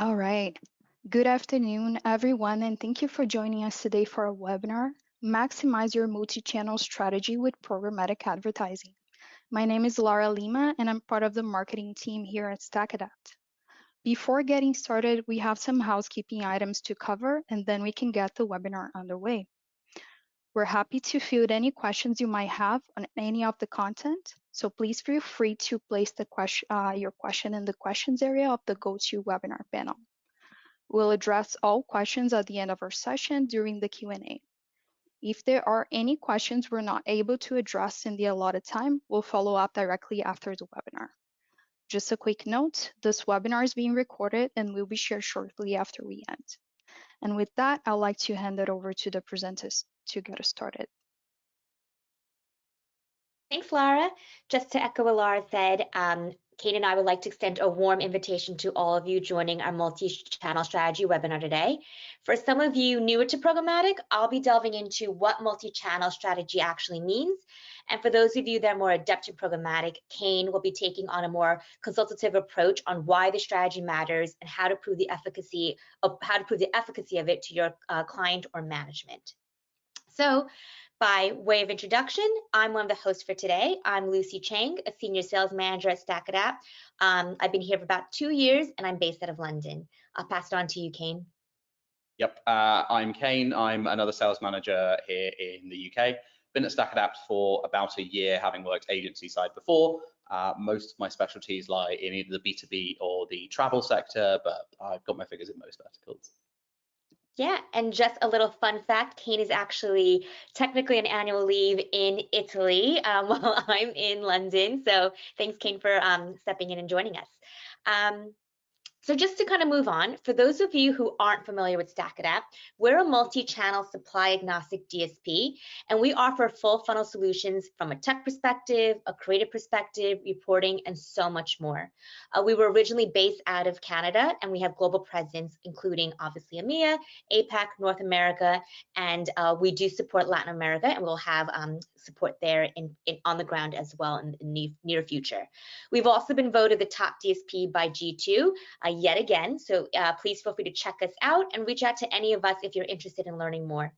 All right. Good afternoon, everyone, and thank you for joining us today for our webinar, Maximize Your Multi-Channel Strategy with Programmatic Advertising. My name is Laura Lima, and I'm part of the marketing team here at StackAdapt. Before getting started, we have some housekeeping items to cover, and then we can get the webinar underway. We're happy to field any questions you might have on any of the content, so please feel free to place your question in the questions area of the GoToWebinar panel. We'll address all questions at the end of our session during the Q&A. If there are any questions we're not able to address in the allotted time, we'll follow up directly after the webinar. Just a quick note, this webinar is being recorded and will be shared shortly after we end. And with that, I'd like to hand it over to the presenters to get us started. Thanks, Laura. Just to echo what Laura said, Kate and I would like to extend a warm invitation to all of you joining our multi-channel strategy webinar today. For some of you newer to programmatic, I'll be delving into what multi-channel strategy actually means. And for those of you that are more adept in programmatic, Kane will be taking on a more consultative approach on why the strategy matters and how to prove the efficacy of it to your client or management. So, by way of introduction, I'm one of the hosts for today. I'm Lucy Chang, a senior sales manager at StackAdapt. I've been here for about 2 years and I'm based out of London. I'll pass it on to you, Kane. Yep, I'm Kane. I'm another sales manager here in the UK. Been at StackAdapt for about a year, having worked agency side before. Most of my specialties lie in either the B2B or the travel sector, but I've got my fingers in most verticals. Yeah, and just a little fun fact, Kane is actually technically on annual leave in Italy while I'm in London. So thanks, Kane, for stepping in and joining us. So just to kind of move on, for those of you who aren't familiar with StackAdapt, we're a multi-channel supply agnostic DSP, and we offer full funnel solutions from a tech perspective, a creative perspective, reporting, and so much more. We were originally based out of Canada, and we have global presence, including obviously EMEA, APAC, North America, and we do support Latin America, and we'll have support there on the ground as well in the near future. We've also been voted the top DSP by G2 yet again, so please feel free to check us out and reach out to any of us if you're interested in learning more.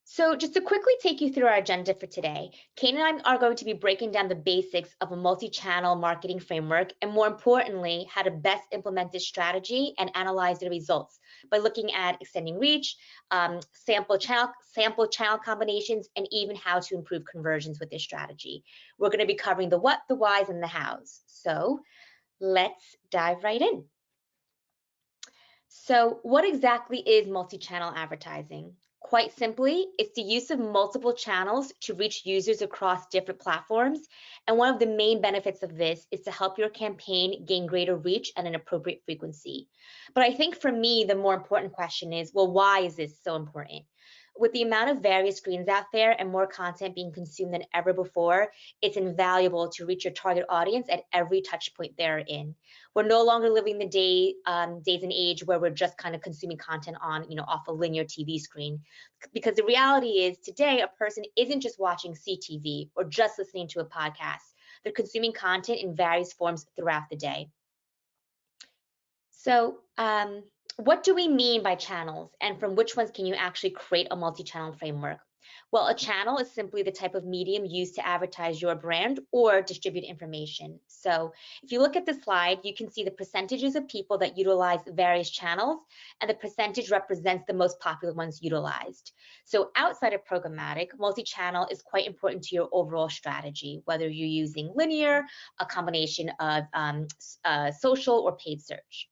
So just to quickly take you through our agenda for today, Kane and I are going to be breaking down the basics of a multi-channel marketing framework, and more importantly, how to best implement this strategy and analyze the results by looking at extending reach, sample channel combinations, and even how to improve conversions with this strategy. We're going to be covering the what, the whys, and the hows. So let's dive right in. So what exactly is multi-channel advertising? Quite simply, it's the use of multiple channels to reach users across different platforms. And one of the main benefits of this is to help your campaign gain greater reach at an appropriate frequency. But I think for me, the more important question is, well, why is this so important? With the amount of various screens out there and more content being consumed than ever before, it's invaluable to reach your target audience at every touch point they're in. We're no longer living the days and age where we're just kind of consuming content on, off a linear TV screen. Because the reality is today, a person isn't just watching CTV or just listening to a podcast. They're consuming content in various forms throughout the day. So, what do we mean by channels, and from which ones can you actually create a multi-channel framework? Well, a channel is simply the type of medium used to advertise your brand or distribute information. So if you look at the slide, you can see the percentages of people that utilize various channels, and the percentage represents the most popular ones utilized. So outside of programmatic, multi-channel is quite important to your overall strategy, whether you're using linear, a combination of social, or paid search.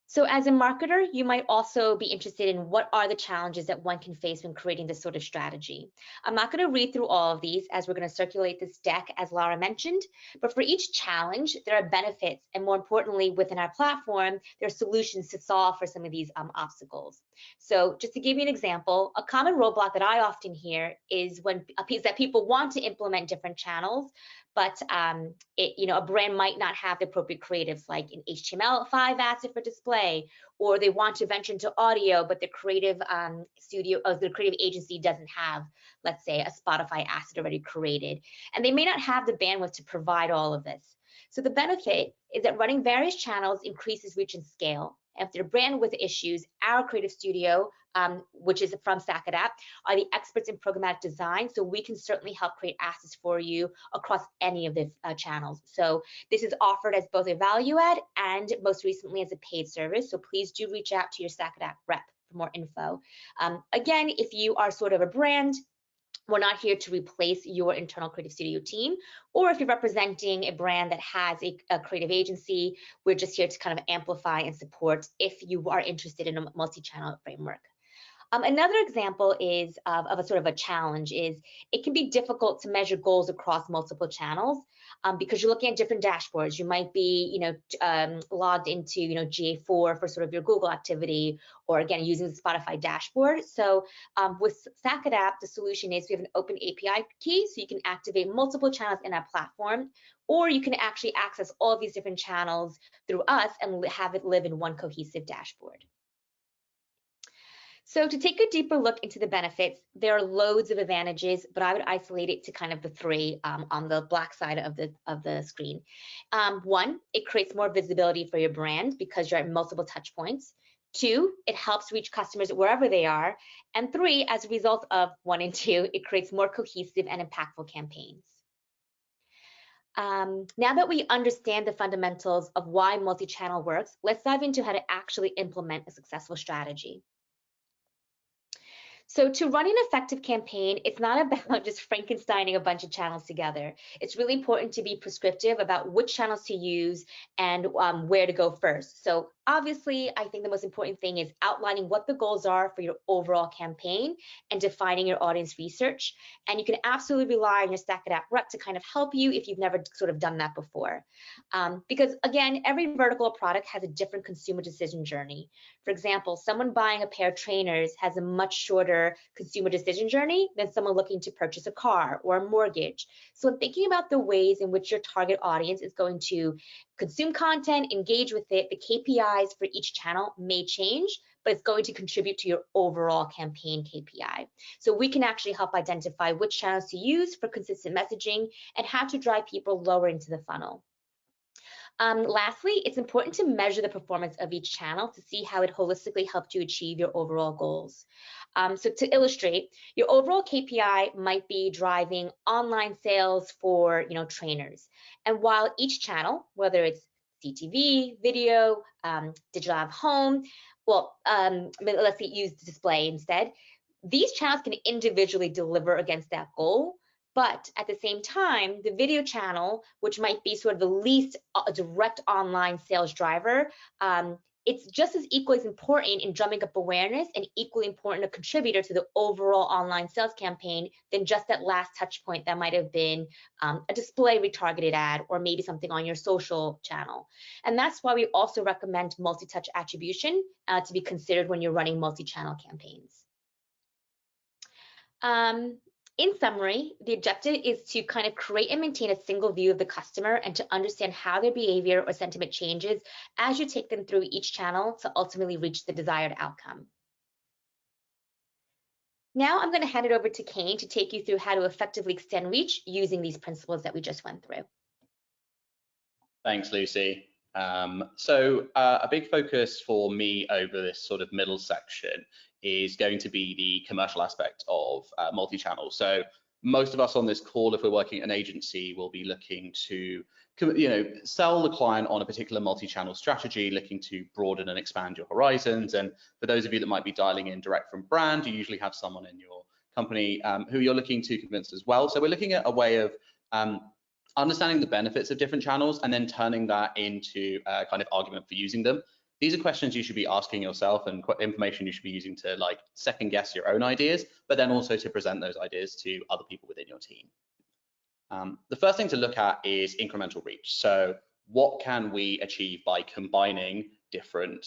So as a marketer, you might also be interested in what are the challenges that one can face when creating this sort of strategy. I'm not going to read through all of these as we're going to circulate this deck, as Laura mentioned, but for each challenge, there are benefits, and more importantly, within our platform, there are solutions to solve for some of these obstacles. So just to give you an example, a common roadblock that I often hear is that people want to implement different channels, but a brand might not have the appropriate creatives, like an HTML5 asset for display, or they want to venture into audio, but the creative the creative agency doesn't have, let's say, a Spotify asset already created, and they may not have the bandwidth to provide all of this. So the benefit is that running various channels increases reach and scale. And if there are bandwidth issues, our creative studio, which is from StackAdapt, are the experts in programmatic design. So we can certainly help create assets for you across any of the channels. So this is offered as both a value add and most recently as a paid service. So please do reach out to your StackAdapt rep for more info. Again, if you are sort of a brand, we're not here to replace your internal creative studio team, or if you're representing a brand that has a creative agency, we're just here to kind of amplify and support if you are interested in a multi-channel framework. Another example is of a sort of a challenge is it can be difficult to measure goals across multiple channels because you're looking at different dashboards. You might be, logged into, GA4 for sort of your Google activity, or again, using the Spotify dashboard. So with StackAdapt, the solution is we have an open API key, so you can activate multiple channels in our platform, or you can actually access all of these different channels through us and have it live in one cohesive dashboard. So to take a deeper look into the benefits, there are loads of advantages, but I would isolate it to kind of the three on the black side of the screen. One, it creates more visibility for your brand because you're at multiple touch points. Two, it helps reach customers wherever they are. And three, as a result of one and two, it creates more cohesive and impactful campaigns. Now that we understand the fundamentals of why multi-channel works, let's dive into how to actually implement a successful strategy. So to run an effective campaign, it's not about just Frankensteining a bunch of channels together. It's really important to be prescriptive about which channels to use and where to go first. So obviously, I think the most important thing is outlining what the goals are for your overall campaign and defining your audience research. And you can absolutely rely on your StackAdapt rep to kind of help you if you've never sort of done that before. Because again, every vertical product has a different consumer decision journey. For example, someone buying a pair of trainers has a much shorter consumer decision journey than someone looking to purchase a car or a mortgage. So in thinking about the ways in which your target audience is going to consume content, engage with it, the KPIs for each channel may change, but it's going to contribute to your overall campaign KPI. So we can actually help identify which channels to use for consistent messaging and how to drive people lower into the funnel. Lastly, it's important to measure the performance of each channel to see how it holistically helped you achieve your overall goals. So to illustrate, your overall KPI might be driving online sales for trainers. And while each channel, whether it's CTV, video, digital out of home, let's use display instead, these channels can individually deliver against that goal. But at the same time, the video channel, which might be sort of the least direct online sales driver, it's just as equally as important in drumming up awareness and equally important a contributor to the overall online sales campaign than just that last touch point that might have been a display retargeted ad or maybe something on your social channel. And that's why we also recommend multi-touch attribution to be considered when you're running multi-channel campaigns. In summary, the objective is to kind of create and maintain a single view of the customer and to understand how their behavior or sentiment changes as you take them through each channel to ultimately reach the desired outcome. Now I'm going to hand it over to Kane to take you through how to effectively extend reach using these principles that we just went through. Thanks, Lucy. A big focus for me over this sort of middle section is going to be the commercial aspect of multi-channel. So most of us on this call, if we're working at an agency, will be looking to sell the client on a particular multi-channel strategy, looking to broaden and expand your horizons. And for those of you that might be dialing in direct from brand, you usually have someone in your company who you're looking to convince as well. So we're looking at a way of understanding the benefits of different channels and then turning that into a kind of argument for using them. These are questions you should be asking yourself and information you should be using to second guess your own ideas, but then also to present those ideas to other people within your team. The first thing to look at is incremental reach. So what can we achieve by combining different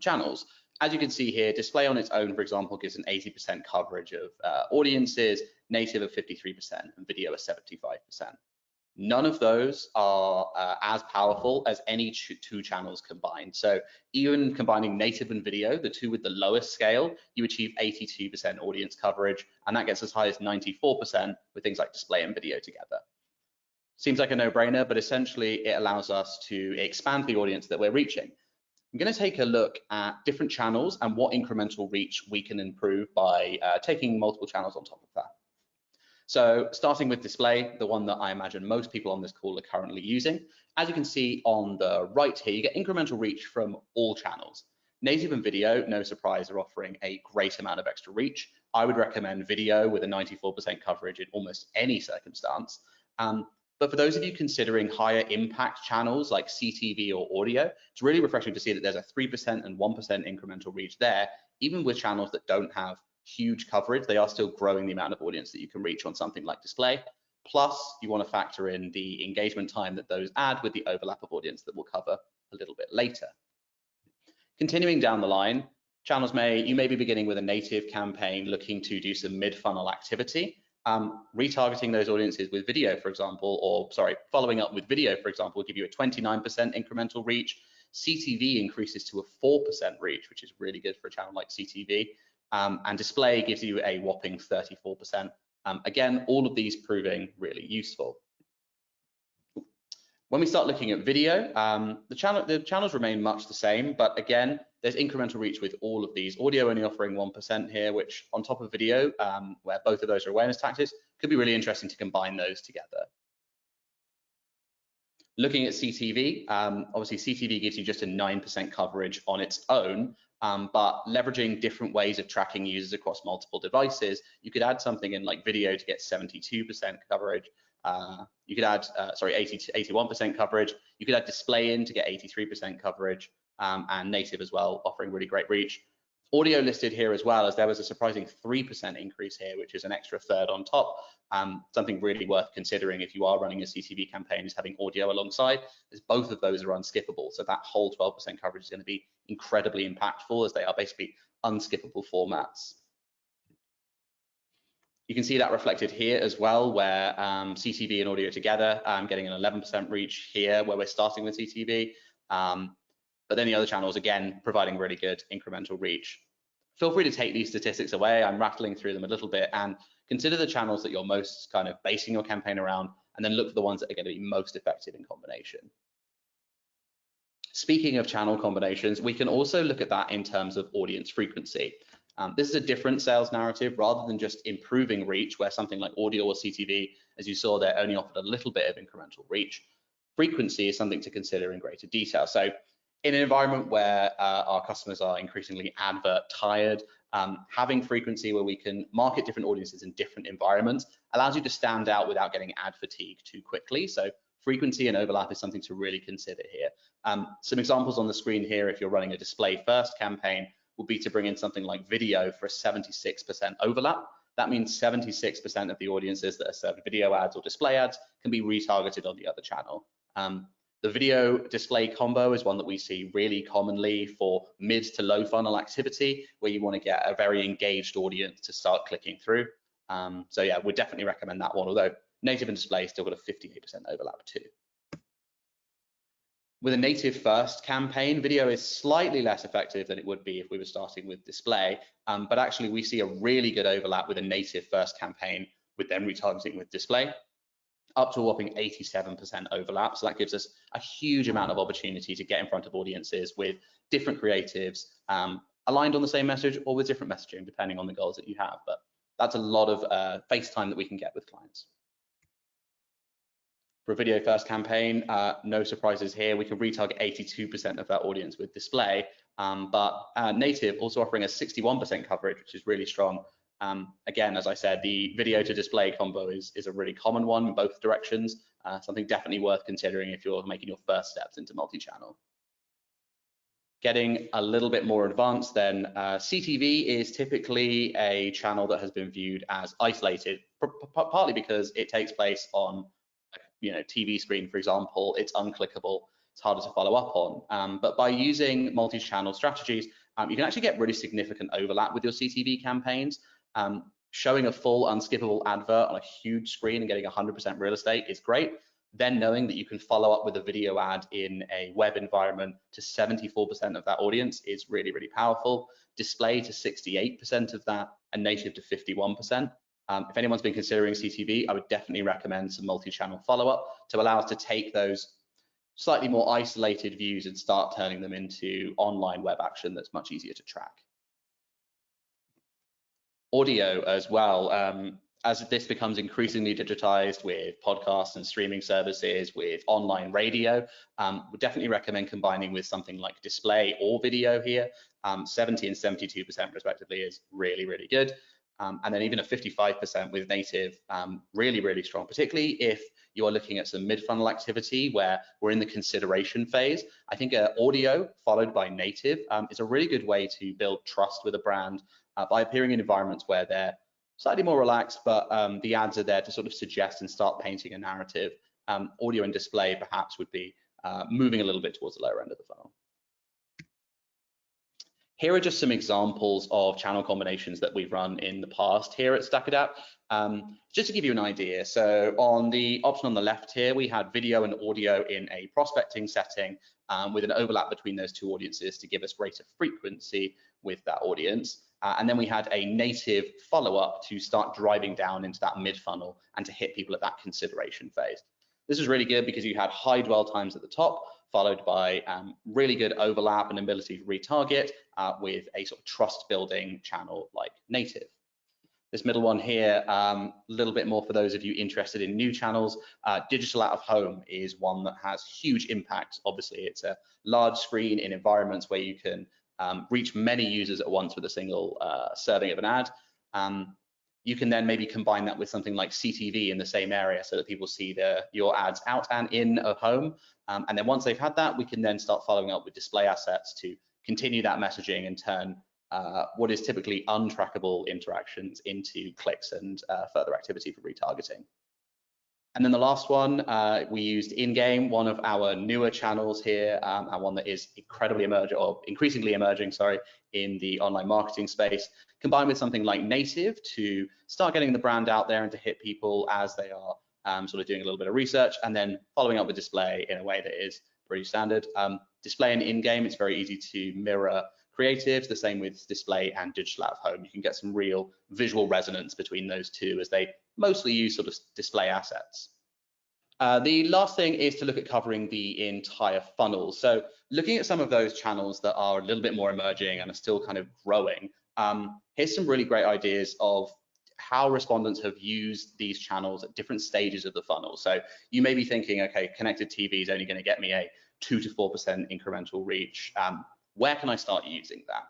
channels? As you can see here, display on its own, for example, gives an 80% coverage of audiences, native of 53%, and video of 75%. None of those are as powerful as any two channels combined. So even combining native and video, the two with the lowest scale, you achieve 82% audience coverage, and that gets as high as 94% with things like display and video together. Seems like a no-brainer, but essentially it allows us to expand the audience that we're reaching. I'm going to take a look at different channels and what incremental reach we can improve by taking multiple channels on top of that. So starting with display, the one that I imagine most people on this call are currently using. As you can see on the right here, you get incremental reach from all channels. Native and video, no surprise, are offering a great amount of extra reach. I would recommend video with a 94% coverage in almost any circumstance. But for those of you considering higher impact channels like CTV or audio, it's really refreshing to see that there's a 3% and 1% incremental reach there. Even with channels that don't have huge coverage, they are still growing the amount of audience that you can reach on something like display. Plus, you want to factor in the engagement time that those add with the overlap of audience that we'll cover a little bit later. Continuing down the line, channels you may be beginning with a native campaign looking to do some mid-funnel activity. Retargeting those audiences with video, for example, or sorry, following up with video, for example, will give you a 29% incremental reach. CTV increases to a 4% reach, which is really good for a channel like CTV. And display gives you a whopping 34%. Again, all of these proving really useful. When we start looking at video, the channels remain much the same, but again, there's incremental reach with all of these. Audio only offering 1% here, which on top of video, where both of those are awareness tactics, could be really interesting to combine those together. Looking at CTV, obviously CTV gives you just a 9% coverage on its own, but leveraging different ways of tracking users across multiple devices, you could add something in like video to get 72% coverage. You could add, 81% coverage. You could add display in to get 83% coverage, and native as well, offering really great reach. Audio listed here as well, as there was a surprising 3% increase here, which is an extra third on top. Something really worth considering if you are running a CTV campaign is having audio alongside, as both of those are unskippable. So that whole 12% coverage is going to be incredibly impactful, as they are basically unskippable formats. You can see that reflected here as well, where CTV and audio together, getting an 11% reach here, where we're starting with CTV. But then the other channels, again, providing really good incremental reach. Feel free to take these statistics away. I'm rattling through them a little bit, and consider the channels that you're most kind of basing your campaign around, and then look for the ones that are going to be most effective in combination. Speaking of channel combinations, we can also look at that in terms of audience frequency. This is a different sales narrative rather than just improving reach, where something like audio or CTV, as you saw there, only offered a little bit of incremental reach. Frequency is something to consider in greater detail. So in an environment where our customers are increasingly advert tired, having frequency where we can market different audiences in different environments allows you to stand out without getting ad fatigue too quickly. So frequency and overlap is something to really consider here. Some examples on the screen here, if you're running a display first campaign, would be to bring in something like video for a 76% overlap. That means 76% of the audiences that are served video ads or display ads can be retargeted on the other channel. The video display combo is one that we see really commonly for mid to low funnel activity, where you want to get a very engaged audience to start clicking through. So yeah, we'd definitely recommend that one, although native and display still got a 58% overlap too. With a native first campaign, video is slightly less effective than it would be if we were starting with display, but actually we see a really good overlap with a native first campaign with then retargeting with display, up to a whopping 87% overlap. So that gives us a huge amount of opportunity to get in front of audiences with different creatives, aligned on the same message or with different messaging, depending on the goals that you have. But that's a lot of face time that we can get with clients. For a video first campaign, no surprises here. We can retarget 82% of that audience with display, but native also offering a 61% coverage, which is really strong. Again, as I said, the video to display combo is a really common one in both directions, something definitely worth considering if you're making your first steps into multi-channel. Getting a little bit more advanced then, CTV is typically a channel that has been viewed as isolated, partly because it takes place on TV screen, for example. It's unclickable, it's harder to follow up on. But by using multi-channel strategies, you can actually get really significant overlap with your CTV campaigns. Showing a full unskippable advert on a huge screen and getting 100% real estate is great. Then knowing that you can follow up with a video ad in a web environment to 74% of that audience is really, really powerful. Display to 68% of that, and native to 51%. If anyone's been considering CTV, I would definitely recommend some multi-channel follow-up to allow us to take those slightly more isolated views and start turning them into online web action that's much easier to track. Audio as well, as this becomes increasingly digitized with podcasts and streaming services, with online radio, would definitely recommend combining with something like display or video here. 70 and 72% respectively is really, really good. And then even a 55% with native, really, really strong, particularly if you're looking at some mid-funnel activity where we're in the consideration phase. I think audio followed by native is a really good way to build trust with a brand by appearing in environments where they're slightly more relaxed, but the ads are there to sort of suggest and start painting a narrative. Audio and display perhaps would be moving a little bit towards the lower end of the funnel. Here are just some examples of channel combinations that we've run in the past here at StackAdapt, just to give you an idea. So on the option on the left here, we had video and audio in a prospecting setting with an overlap between those two audiences to give us greater frequency with that audience. And then we had a native follow-up to start driving down into that mid-funnel and to hit people at that consideration phase. This was really good because you had high dwell times at the top, followed by really good overlap and ability to retarget with a sort of trust building channel like native. This middle one here, a little bit more for those of you interested in new channels. Digital out of home is one that has huge impact. Obviously, it's a large screen in environments where you can reach many users at once with a single serving of an ad. You can then maybe combine that with something like CTV in the same area so that people see your ads out and in a home. And then once they've had that, we can then start following up with display assets to continue that messaging and turn what is typically untrackable interactions into clicks and further activity for retargeting. And then the last one, we used in-game, one of our newer channels here, and one that is increasingly emerging, in the online marketing space, combined with something like native to start getting the brand out there and to hit people as they are sort of doing a little bit of research, and then following up with display in a way that is pretty standard. Display and in-game, it's very easy to mirror creatives, the same with display and digital out of home. You can get some real visual resonance between those two as they mostly use sort of display assets. The last thing is to look at covering the entire funnel. So looking at some of those channels that are a little bit more emerging and are still kind of growing, here's some really great ideas of how respondents have used these channels at different stages of the funnel. So you may be thinking, okay, connected TV is only going to get me a 2 to 4% incremental reach. Where can I start using that?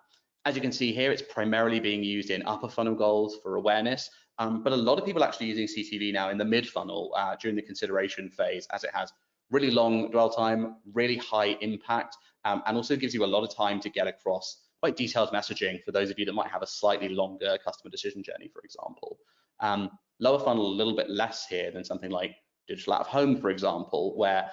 As you can see here, it's primarily being used in upper funnel goals for awareness, but a lot of people are actually using CTV now in the mid funnel during the consideration phase, as it has really long dwell time, really high impact, and also gives you a lot of time to get across quite detailed messaging for those of you that might have a slightly longer customer decision journey, for example. Lower funnel a little bit less here than something like digital out of home, for example, where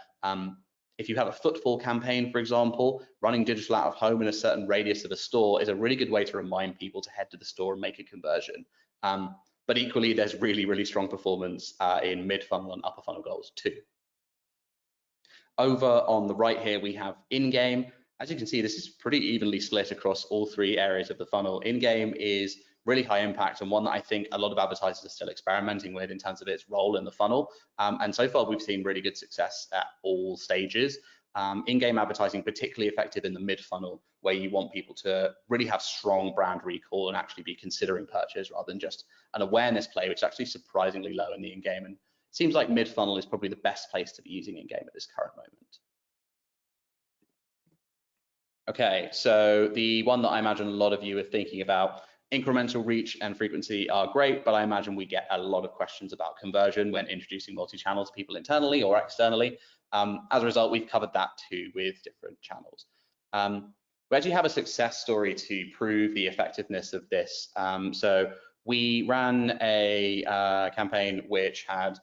if you have a footfall campaign, for example, running digital out of home in a certain radius of a store is a really good way to remind people to head to the store and make a conversion. But equally, there's really, really strong performance in mid-funnel and upper funnel goals too. Over on the right here, we have in-game. As you can see, this is pretty evenly split across all three areas of the funnel. In-game is really high impact and one that I think a lot of advertisers are still experimenting with in terms of its role in the funnel. And so far, we've seen really good success at all stages. In-game advertising particularly effective in the mid-funnel, where you want people to really have strong brand recall and actually be considering purchase rather than just an awareness play, which is actually surprisingly low in the in-game. And it seems like mid-funnel is probably the best place to be using in-game at this current moment. Okay, so the one that I imagine a lot of you are thinking about, incremental reach and frequency are great, but I imagine we get a lot of questions about conversion when introducing multi-channel to people internally or externally. As a result, we've covered that too with different channels. We actually have a success story to prove the effectiveness of this. So we ran a campaign which had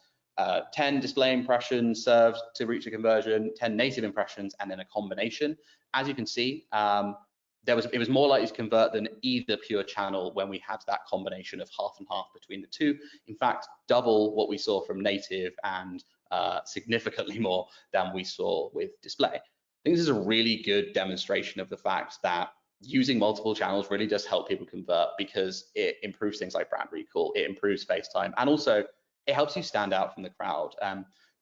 10 display impressions served to reach a conversion, 10 native impressions, and then a combination. As you can see, it was more likely to convert than either pure channel when we had that combination of half and half between the two. In fact, double what we saw from native and significantly more than we saw with display. I think this is a really good demonstration of the fact that using multiple channels really does help people convert because it improves things like brand recall, it improves face time, and also it helps you stand out from the crowd.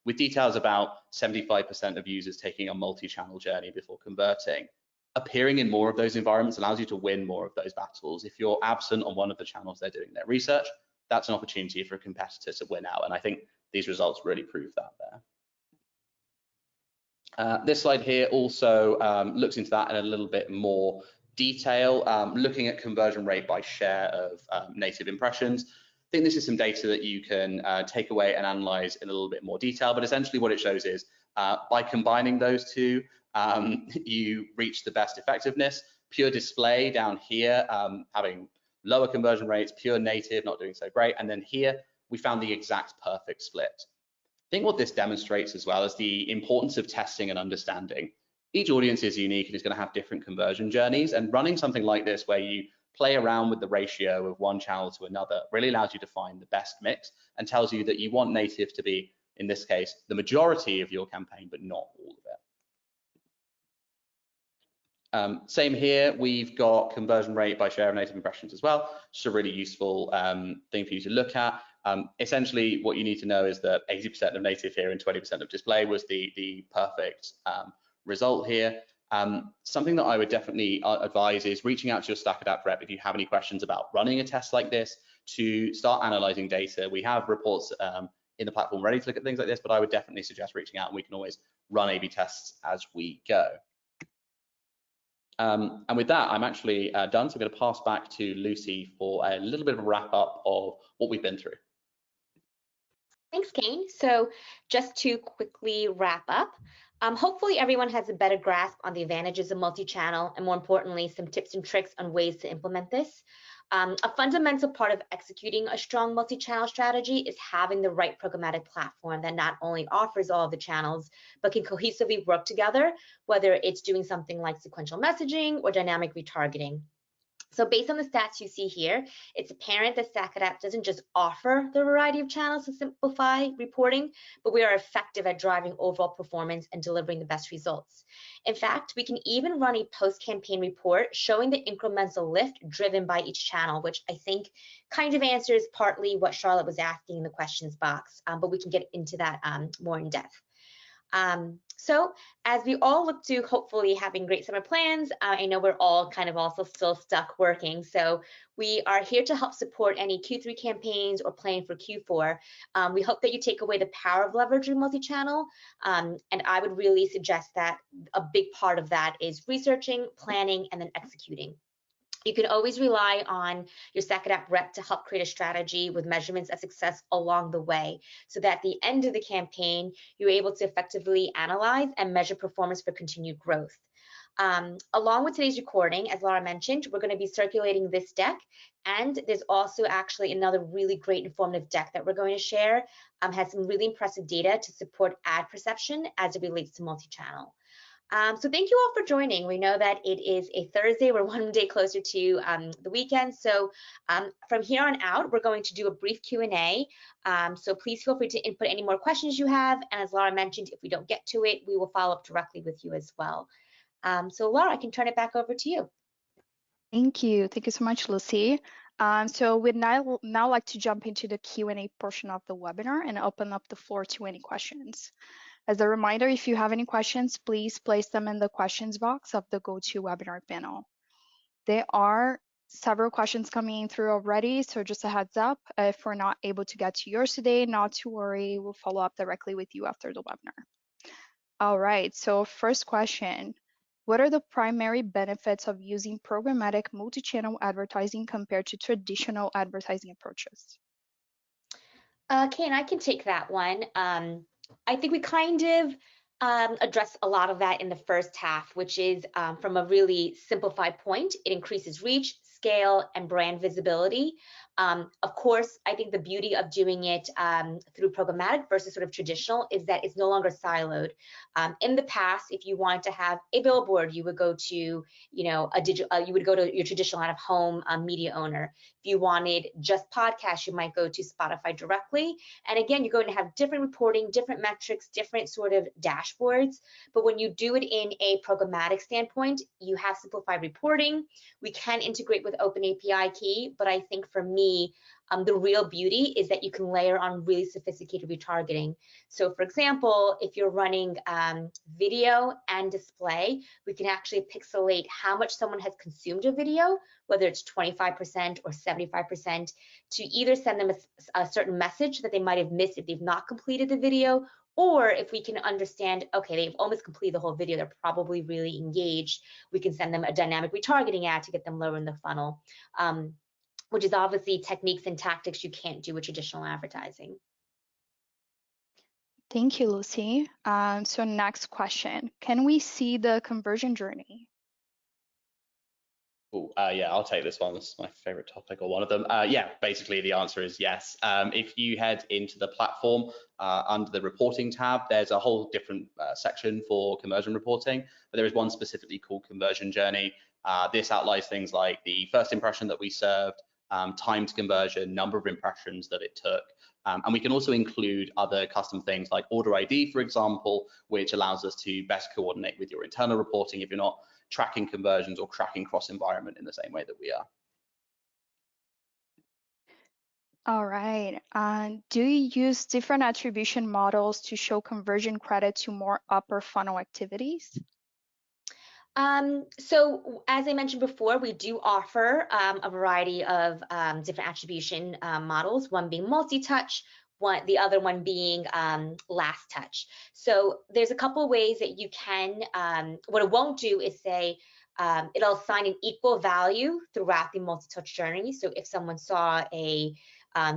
With details about 75% of users taking a multi-channel journey before converting, appearing in more of those environments allows you to win more of those battles. If you're absent on one of the channels they're doing their research, that's an opportunity for a competitor to win out. And I think these results really prove that there. This slide here also looks into that in a little bit more detail, looking at conversion rate by share of native impressions. I think this is some data that you can take away and analyze in a little bit more detail, but essentially what it shows is by combining those two, you reach the best effectiveness. Pure display down here, having lower conversion rates, pure native not doing so great, and then here we found the exact perfect split. I think what this demonstrates as well is the importance of testing and understanding. Each audience is unique and is going to have different conversion journeys, and running something like this where you play around with the ratio of one channel to another really allows you to find the best mix and tells you that you want native to be, in this case, the majority of your campaign, but not all of it. Same here, we've got conversion rate by share of native impressions as well. Just a really useful thing for you to look at. Essentially, what you need to know is that 80% of native here and 20% of display was the perfect result here. Something that I would definitely advise is reaching out to your StackAdapt rep if you have any questions about running a test like this to start analyzing data. We have reports in the platform ready to look at things like this, but I would definitely suggest reaching out, and we can always run A/B tests as we go. And with that, I'm actually done. So I'm going to pass back to Lucy for a little bit of a wrap up of what we've been through. Thanks, Kane. So just to quickly wrap up, hopefully everyone has a better grasp on the advantages of multi-channel, and more importantly, some tips and tricks on ways to implement this. A fundamental part of executing a strong multi-channel strategy is having the right programmatic platform that not only offers all of the channels, but can cohesively work together, whether it's doing something like sequential messaging or dynamic retargeting. So based on the stats you see here, it's apparent that StackAdapt doesn't just offer the variety of channels to simplify reporting, but we are effective at driving overall performance and delivering the best results. In fact, we can even run a post-campaign report showing the incremental lift driven by each channel, which I think kind of answers partly what Charlotte was asking in the questions box, but we can get into that more in depth. So as we all look to hopefully having great summer plans, I know we're all kind of also still stuck working. So we are here to help support any Q3 campaigns or planning for Q4. We hope that you take away the power of leveraging multi-channel. And I would really suggest that a big part of that is researching, planning, and then executing. You can always rely on your StackAdapt rep to help create a strategy with measurements of success along the way, so that at the end of the campaign, you're able to effectively analyze and measure performance for continued growth. Along with today's recording, as Laura mentioned, we're going to be circulating this deck, and there's also actually another really great informative deck that we're going to share. Has some really impressive data to support ad perception as it relates to multi-channel. So thank you all for joining. We know that it is a Thursday. We're one day closer to the weekend. So from here on out, we're going to do a brief Q&A. So please feel free to input any more questions you have. And as Laura mentioned, if we don't get to it, we will follow up directly with you as well. So Laura, I can turn it back over to you. Thank you. Thank you so much, Lucy. So we'd now like to jump into the Q&A portion of the webinar and open up the floor to any questions. As a reminder, if you have any questions, please place them in the questions box of the GoToWebinar panel. There are several questions coming in through already, so just a heads up, if we're not able to get to yours today, not to worry, we'll follow up directly with you after the webinar. All right, so first question. What are the primary benefits of using programmatic multi-channel advertising compared to traditional advertising approaches? Kane, I can take that one. I think we kind of addressed a lot of that in the first half, which is from a really simplified point. It increases reach, scale, and brand visibility. Of course, I think the beauty of doing it through programmatic versus sort of traditional is that it's no longer siloed. In the past, if you wanted to have a billboard, you would go to, you know, you would go to your traditional out-of-home media owner. If you wanted just podcasts, you might go to Spotify directly. And again, you're going to have different reporting, different metrics, different sort of dashboards. But when you do it in a programmatic standpoint, you have simplified reporting. We can integrate with Open API Key, but I think for me, the real beauty is that you can layer on really sophisticated retargeting. So for example, if you're running video and display, we can actually pixelate how much someone has consumed a video, whether it's 25% or 75%, to either send them a certain message that they might have missed if they've not completed the video, or if we can understand, okay, they've almost completed the whole video, they're probably really engaged, we can send them a dynamic retargeting ad to get them lower in the funnel, which is obviously techniques and tactics you can't do with traditional advertising. Thank you, Lucy. So next question, can we see the conversion journey? Yeah, I'll take this one. This is my favorite topic, or one of them. Yeah, basically the answer is yes. If you head into the platform under the reporting tab, there's a whole different section for conversion reporting, but there is one specifically called conversion journey. This outlines things like the first impression that we served, time to conversion, number of impressions that it took. And we can also include other custom things like order ID, for example, which allows us to best coordinate with your internal reporting if you're not tracking conversions or tracking cross environment in the same way that we are. All right. Do you use different attribution models to show conversion credit to more upper funnel activities? So as I mentioned before, we do offer a variety of different attribution models, one being multi-touch, the other one being last touch. So there's a couple ways that you can, what it won't do is say, it'll assign an equal value throughout the multi-touch journey. So if someone saw a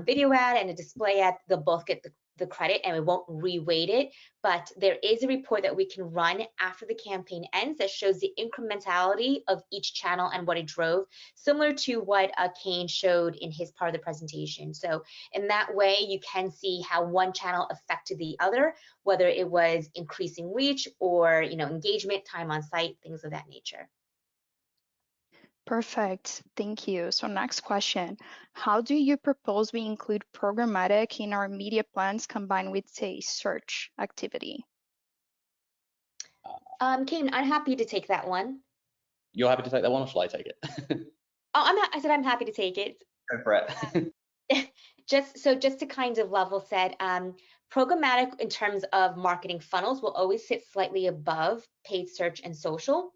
video ad and a display ad, they'll both get the credit, and we won't reweight it, but there is a report that we can run after the campaign ends that shows the incrementality of each channel and what it drove, similar to what Kane showed in his part of the presentation. So in that way, you can see how one channel affected the other, whether it was increasing reach or, you know, engagement, time on site, things of that nature. Perfect, thank you. So next question, how do you propose we include programmatic in our media plans combined with, say, search activity? Kane, I'm happy to take that one. You're happy to take that one, or shall I take it? I said I'm happy to take it. Go for it. Just to kind of level set, programmatic in terms of marketing funnels will always sit slightly above paid search and social.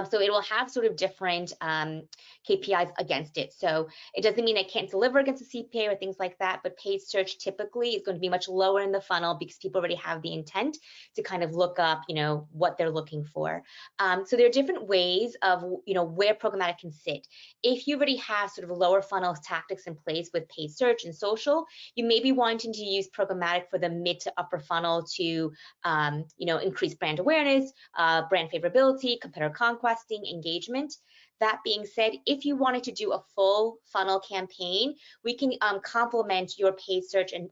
So it will have sort of different KPIs against it. So it doesn't mean I can't deliver against a CPA or things like that, but paid search typically is going to be much lower in the funnel because people already have the intent to kind of look up, you know, what they're looking for. So there are different ways of, you know, where programmatic can sit. If you already have sort of lower funnel tactics in place with paid search and social, you may be wanting to use programmatic for the mid to upper funnel to, you know, increase brand awareness, brand favorability, competitor conquesting, engagement. That being said, if you wanted to do a full funnel campaign, we can complement your paid search and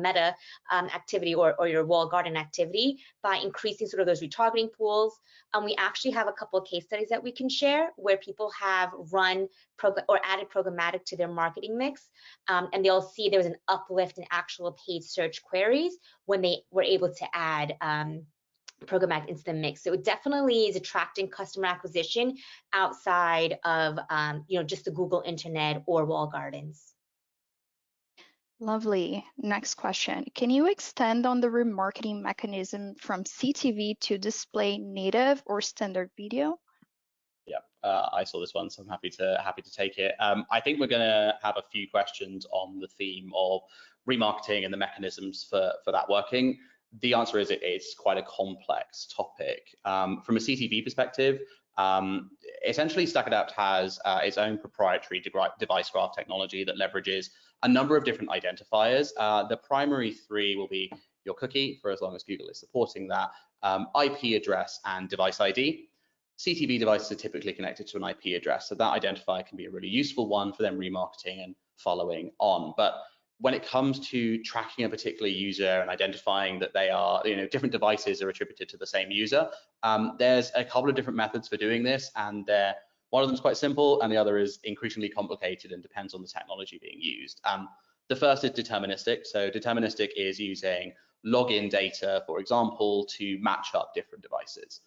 meta activity or your walled garden activity by increasing sort of those retargeting pools. We actually have a couple of case studies that we can share where people have run or added programmatic to their marketing mix, and they'll see there was an uplift in actual paid search queries when they were able to add programmatic into the mix. So it definitely is attracting customer acquisition outside of you know, just the Google Internet or walled gardens. Lovely. Next question. Can you extend on the remarketing mechanism from CTV to display native or standard video? Yeah, I saw this one, so I'm happy to take it. I think we're going to have a few questions on the theme of remarketing and the mechanisms for that working. The answer is it's quite a complex topic. From a CTV perspective, essentially StackAdapt has its own proprietary device graph technology that leverages a number of different identifiers. The primary three will be your cookie, for as long as Google is supporting that, IP address, and device ID. CTV devices are typically connected to an IP address, so that identifier can be a really useful one for them remarketing and following on. But when it comes to tracking a particular user and identifying that they are, different devices are attributed to the same user, there's a couple of different methods for doing this, and one of them is quite simple, and the other is increasingly complicated and depends on the technology being used. The first is deterministic. So deterministic is using login data, for example, to match up different devices.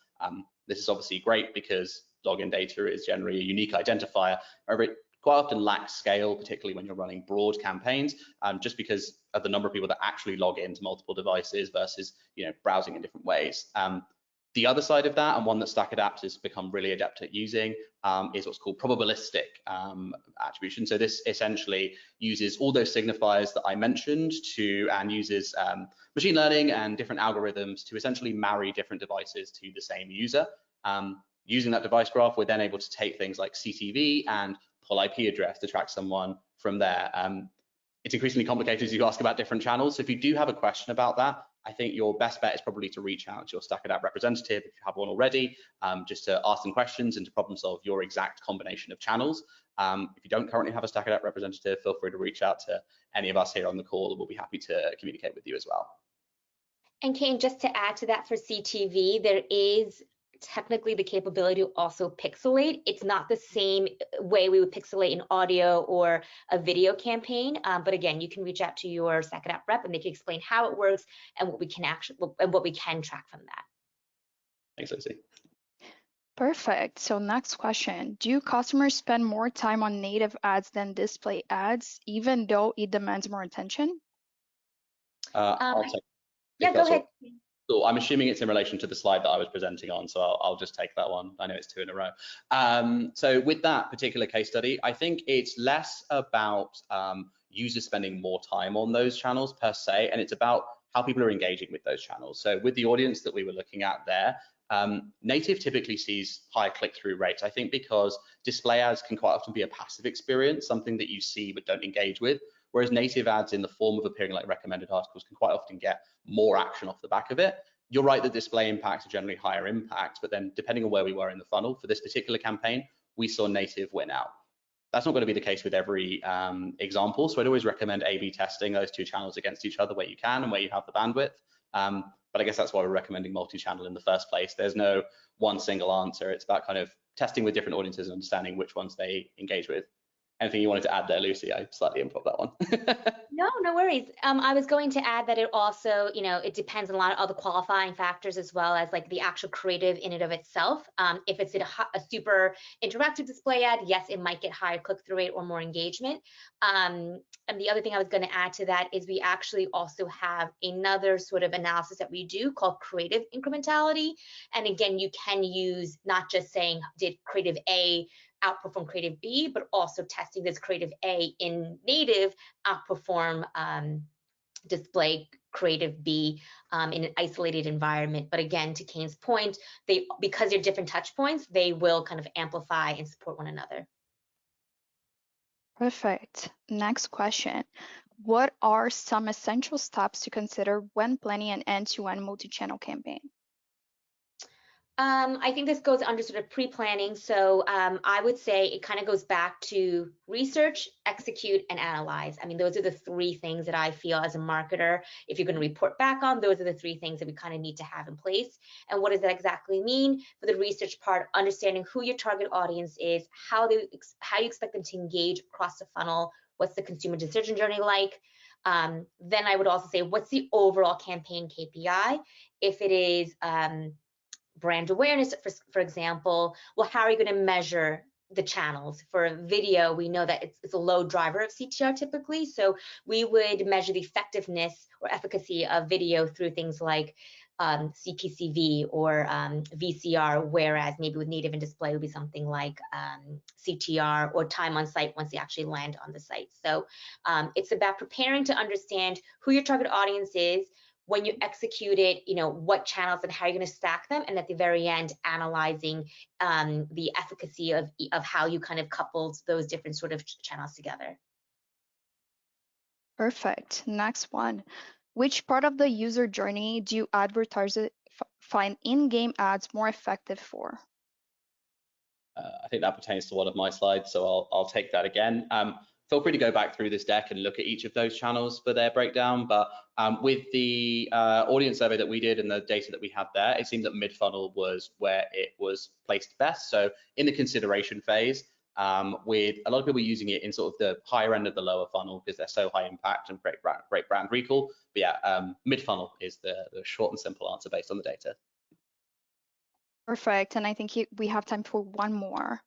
This is obviously great because login data is generally a unique identifier. However, it quite often lacks scale, particularly when you're running broad campaigns, just because of the number of people that actually log into multiple devices versus browsing in different ways. The other side of that, and one that StackAdapt has become really adept at using, is what's called probabilistic attribution. So this essentially uses all those signifiers that I mentioned and uses machine learning and different algorithms to essentially marry different devices to the same user. Using that device graph, we're then able to take things like CTV and pull IP address to track someone from there. It's increasingly complicated as you ask about different channels. So if you do have a question about that, I think your best bet is probably to reach out to your StackAdapt representative if you have one already, just to ask them questions and to problem solve your exact combination of channels. If you don't currently have a StackAdapt representative, feel free to reach out to any of us here on the call. We'll be happy to communicate with you as well. And Kane, just to add to that for CTV, there is technically the capability to also pixelate. It's not the same way we would pixelate an audio or a video campaign, but again, you can reach out to your StackAdapt rep and they can explain how it works and what we can track from that. Thanks, Lucy. Perfect. So next question, do customers spend more time on native ads than display ads, even though it demands more attention? I'll take. Yeah, go ahead. Cool. I'm assuming it's in relation to the slide that I was presenting on, so I'll just take that one. I know it's 2 in a row. So with that particular case study, I think it's less about users spending more time on those channels per se, and it's about how people are engaging with those channels. So with the audience that we were looking at there, native typically sees higher click-through rates, I think because display ads can quite often be a passive experience, something that you see but don't engage with. Whereas native ads in the form of appearing like recommended articles can quite often get more action off the back of it. You're right that display impacts are generally higher impact, but then depending on where we were in the funnel for this particular campaign, we saw native win out. That's not going to be the case with every example, so I'd always recommend A/B testing those two channels against each other where you can and where you have the bandwidth. But I guess that's why we're recommending multi-channel in the first place. There's no one single answer. It's about kind of testing with different audiences and understanding which ones they engage with. Anything you wanted to add there, Lucy? I slightly improv that one. No worries. I was going to add that it also, it depends on a lot of other qualifying factors as well as like the actual creative in and of itself. If it's a super interactive display ad, yes, it might get higher click-through rate or more engagement. And the other thing I was going to add to that is we actually also have another sort of analysis that we do called creative incrementality. And again, you can use not just saying, did creative A outperform creative B, but also testing this creative A in native outperform display creative B in an isolated environment. But again, to Kane's point, because they're different touch points, they will kind of amplify and support one another. Perfect. Next question. What are some essential steps to consider when planning an end-to-end multi-channel campaign? I think this goes under sort of pre-planning. So I would say it kind of goes back to research, execute, and analyze. I mean, those are the 3 things that I feel as a marketer, if you're going to report back on, those are the 3 things that we kind of need to have in place. And what does that exactly mean? For the research part, understanding who your target audience is, how you expect them to engage across the funnel, what's the consumer decision journey like. Then I would also say, what's the overall campaign KPI? If it is brand awareness, for example, well, how are you going to measure the channels? For video, we know that it's a low driver of CTR typically, so we would measure the effectiveness or efficacy of video through things like CPCV or VCR, whereas maybe with native and display would be something like CTR or time on site once they actually land on the site. So it's about preparing to understand who your target audience is, when you execute it, what channels and how you're going to stack them, and at the very end, analyzing the efficacy of how you kind of coupled those different sort of channels together. Perfect. Next one. Which part of the user journey do advertisers find in-game ads more effective for? I think that pertains to one of my slides, so I'll take that again. Feel free to go back through this deck and look at each of those channels for their breakdown. But with the audience survey that we did and the data that we had there, it seemed that mid-funnel was where it was placed best. So in the consideration phase, with a lot of people using it in sort of the higher end of the lower funnel because they're so high impact and great brand recall. But yeah, mid-funnel is the short and simple answer based on the data. Perfect. And I think we have time for one more.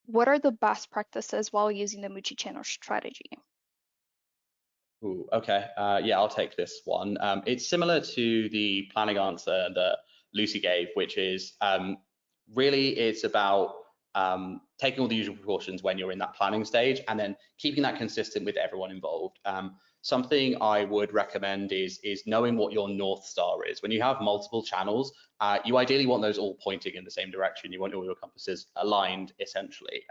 What are the best practices while using the multi-channel strategy? Ooh, okay, yeah, I'll take this one. It's similar to the planning answer that Lucy gave, which is really it's about taking all the usual precautions when you're in that planning stage and then keeping that consistent with everyone involved. Something I would recommend is knowing what your North Star is. When you have multiple channels, you ideally want those all pointing in the same direction. You want all your compasses aligned, essentially.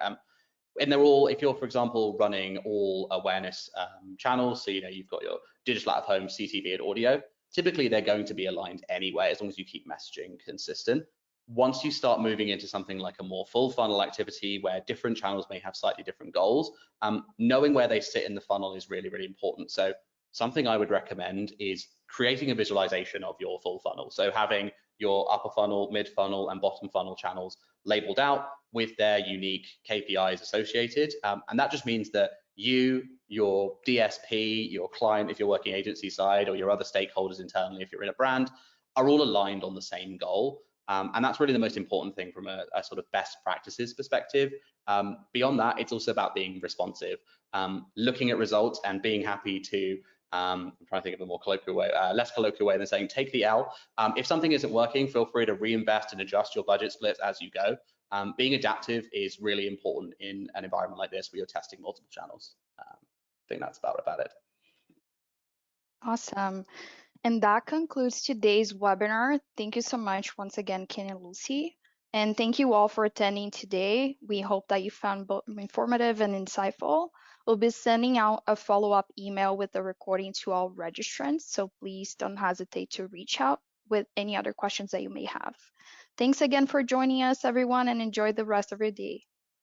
And they're all, if you're, for example, running all awareness channels, so you've got your digital out of home, CTV, and audio, typically they're going to be aligned anyway, as long as you keep messaging consistent. Once you start moving into something like a more full funnel activity where different channels may have slightly different goals, knowing where they sit in the funnel is really, really important. So something I would recommend is creating a visualization of your full funnel. So having your upper funnel, mid funnel, and bottom funnel channels labeled out with their unique KPIs associated. And that just means that you, your DSP, your client, if you're working agency side, or your other stakeholders internally, if you're in a brand, are all aligned on the same goal. And that's really the most important thing from a sort of best practices perspective. Beyond that, it's also about being responsive, looking at results and being happy to, I'm trying to think of a more colloquial way, less colloquial way than saying take the L. If something isn't working, feel free to reinvest and adjust your budget splits as you go. Being adaptive is really important in an environment like this where you're testing multiple channels. I think that's about it. Awesome. And that concludes today's webinar. Thank you so much once again, Ken and Lucy. And thank you all for attending today. We hope that you found both informative and insightful. We'll be sending out a follow-up email with the recording to all registrants, so please don't hesitate to reach out with any other questions that you may have. Thanks again for joining us, everyone, and enjoy the rest of your day.